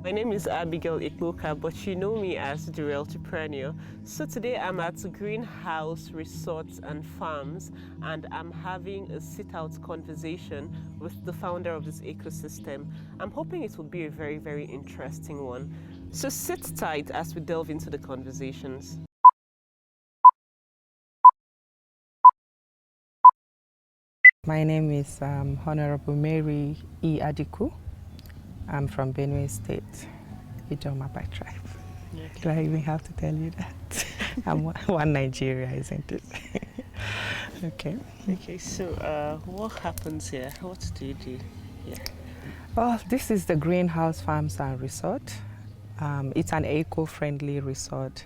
My name is Adikwu, but you know me as the Realtopreneur. So today I'm at Greenhouse Resorts and Farms, and I'm having a sit-out conversation with the founder of this ecosystem. I'm hoping it will be a very, very interesting one. So sit tight as we delve into the conversations. My name is Honorable Mary E. Adikwu. I'm from Benue State, Ijoma by tribe. Okay. Do I even have to tell you that? I'm one Nigeria, isn't it? Okay. Okay, so what happens here? What do you do here? Well, this is the Greenhouse Farms and Resort. It's an eco-friendly resort.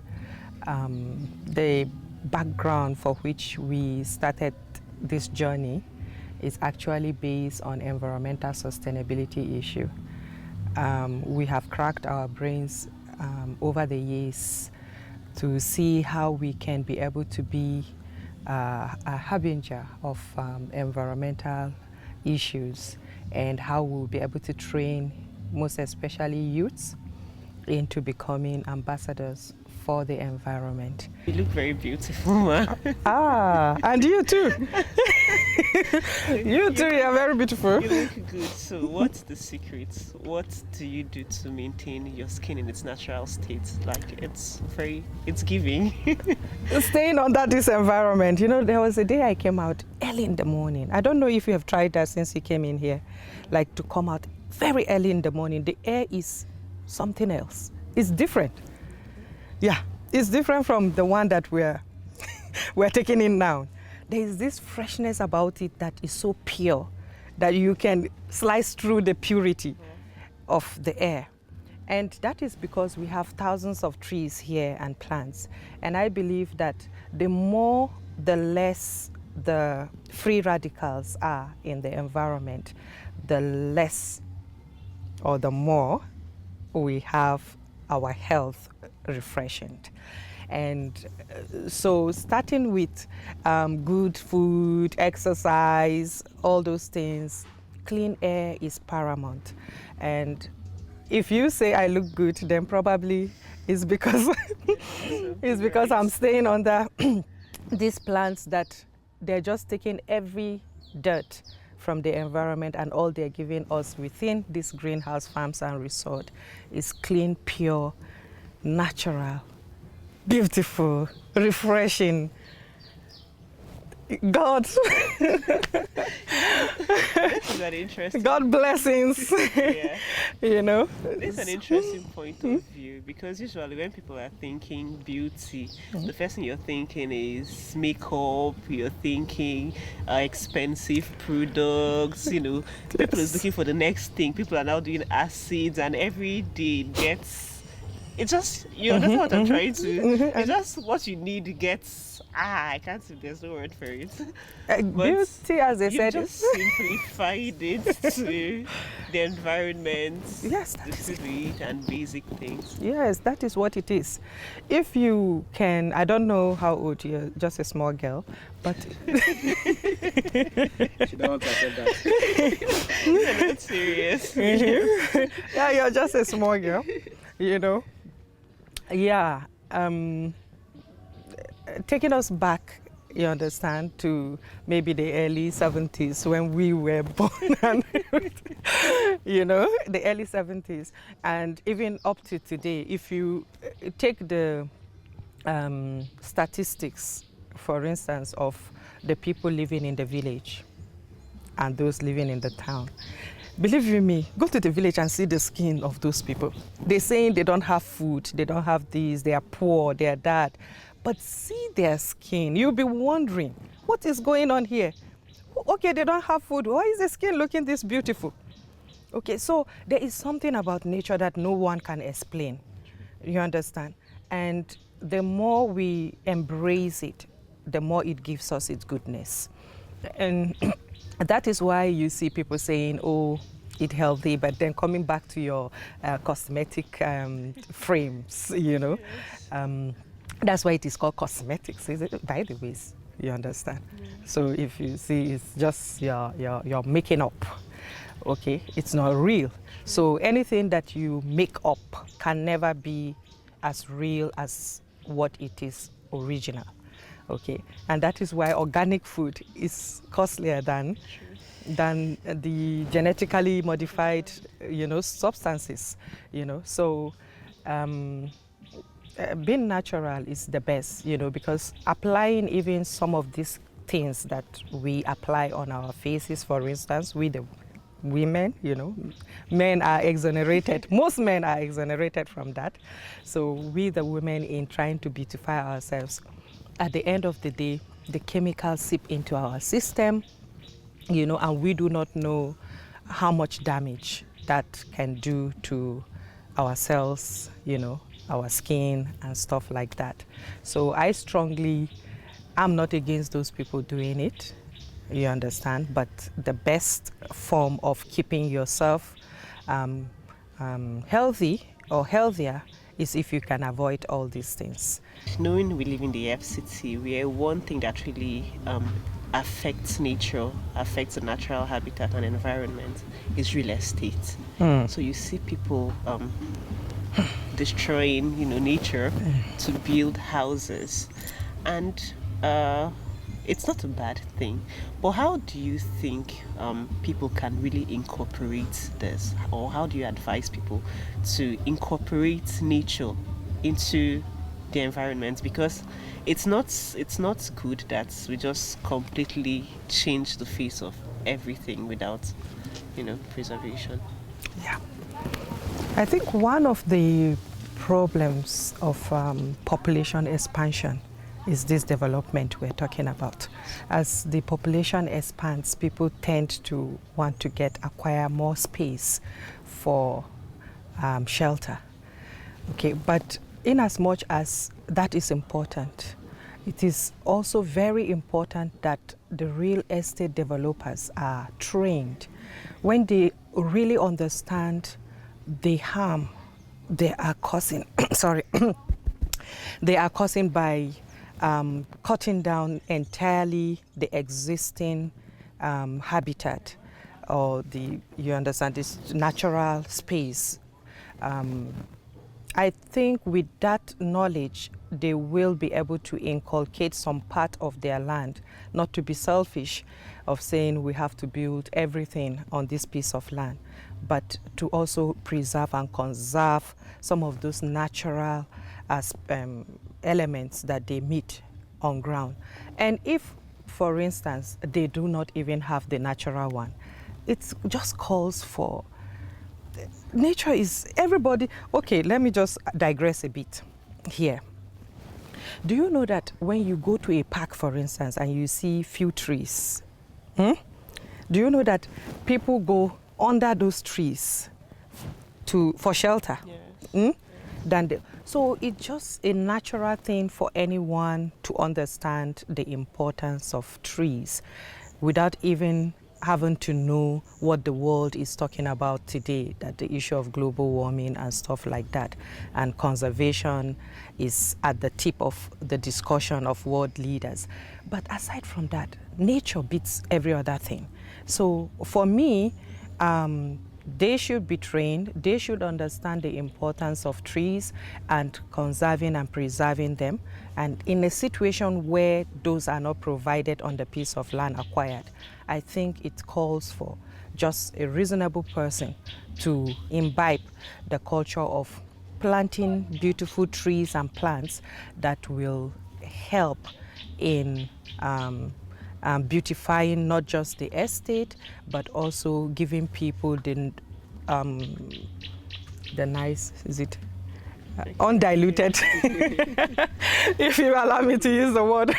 The background for which we started this journey is actually based on environmental sustainability issue. We have cracked our brains over the years to see how we can be able to be a harbinger of environmental issues, and how we'll be able to train most especially youths into becoming ambassadors for the environment. You look very beautiful, ma. And you too. You too, you're very beautiful. You look good. So what's the secret? What do you do to maintain your skin in its natural state? Like it's giving. Staying under this environment. You know, there was a day I came out early in the morning. I don't know if you have tried that since you came in here. Like to come out very early in the morning. The air is something else. It's different. Yeah, it's different from the one that we're taking in now. There is this freshness about it that is so pure that you can slice through the purity of the air. And that is because we have thousands of trees here and plants. And I believe that the more, the less the free radicals are in the environment, the less or the more we have our health refreshed. And so starting with good food, exercise, all those things, clean air is paramount. And if you say I look good, then probably it's because I'm staying under these plants that they're just taking every dirt from the environment, and all they're giving us within this greenhouse farms and resort is clean, pure, natural, beautiful, refreshing. God. This is an interesting. God blessings. Yeah. You know. It's an interesting point of view, because usually when people are thinking beauty, the first thing you're thinking is makeup. You're thinking expensive products. You know, people is looking for the next thing. People are now doing acids, and every day gets. It's just, you understand what I'm trying to. It's just what you need gets. I can't say, there's no word for it. Beauty, as they said, just simplified it to the environment, yes, the food and basic things. Yes, that is what it is. If you can, I don't know how old you're, just a small girl, but she don't want to accept that. You're not serious. Yeah, you're just a small girl, you know. Yeah, taking us back, you understand, to maybe the early 70s when we were born, and you know, the early 70s, and even up to today. If you take the statistics, for instance, of the people living in the village and those living in the town, believe you me, go to the village and see the skin of those people. They're saying they don't have food, they don't have this, they are poor, they are that. But see their skin, you'll be wondering, what is going on here? Okay, they don't have food, why is the skin looking this beautiful? Okay, so there is something about nature that no one can explain, you understand? And the more we embrace it, the more it gives us its goodness. And that is why you see people saying, oh, eat healthy, but then coming back to your cosmetic frames, you know, that's why it is called cosmetics, is it? By the ways, you understand? So if you see, it's just your making up, okay? It's not real. So anything that you make up can never be as real as what it is original, okay? And that is why organic food is costlier than the genetically modified, you know, substances, you know. So being natural is the best, you know, because applying even some of these things that we apply on our faces, for instance, we the women, you know, men are exonerated. Most men are exonerated from that. So we the women, in trying to beautify ourselves, at the end of the day, the chemicals seep into our system, you know, and we do not know how much damage that can do to our cells, you know, our skin and stuff like that. So I'm not against those people doing it, you understand, but the best form of keeping yourself healthy or healthier is if you can avoid all these things. Knowing we live in the FCT, where one thing that really affects nature, affects the natural habitat and environment is real estate. So you see people destroying, you know, nature to build houses, and it's not a bad thing. But how do you think people can really incorporate this, or how do you advise people to incorporate nature into the environment? Because it's not good that we just completely change the face of everything without, you know, preservation. Yeah. I think one of the problems of population expansion is this development we're talking about. As the population expands, people tend to want to acquire more space for shelter. Okay, but in as much as that is important, it is also very important that the real estate developers are trained when they really understand the harm they are causing. Sorry, they are causing by cutting down entirely the existing habitat, or you understand, this natural space. I think with that knowledge, they will be able to inculcate some part of their land, not to be selfish of saying we have to build everything on this piece of land, but to also preserve and conserve some of those natural elements that they meet on ground. And if, for instance, they do not even have the natural one, it just calls for nature is everybody. Okay, let me just digress a bit here. Do you know that when you go to a park, for instance, and you see few trees, do you know that people go under those trees for shelter? Yes. So it's just a natural thing for anyone to understand the importance of trees without even having to know what the world is talking about today, that the issue of global warming and stuff like that, and conservation is at the tip of the discussion of world leaders. But aside from that, nature beats every other thing. So for me, they should be trained, they should understand the importance of trees and conserving and preserving them. And in a situation where those are not provided on the piece of land acquired, I think it calls for just a reasonable person to imbibe the culture of planting beautiful trees and plants that will help in beautifying not just the estate, but also giving people the nice, is it undiluted, if you allow me to use the word,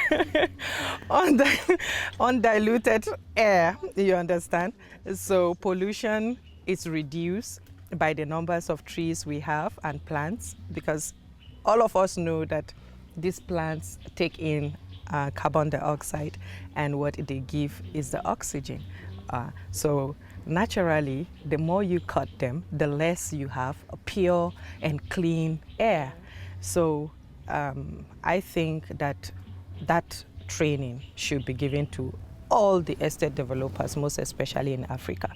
undiluted air, you understand? So pollution is reduced by the numbers of trees we have and plants, because all of us know that these plants take in carbon dioxide, and what they give is the oxygen. So naturally, the more you cut them, the less you have a pure and clean air. So I think that training should be given to all the estate developers, most especially in Africa.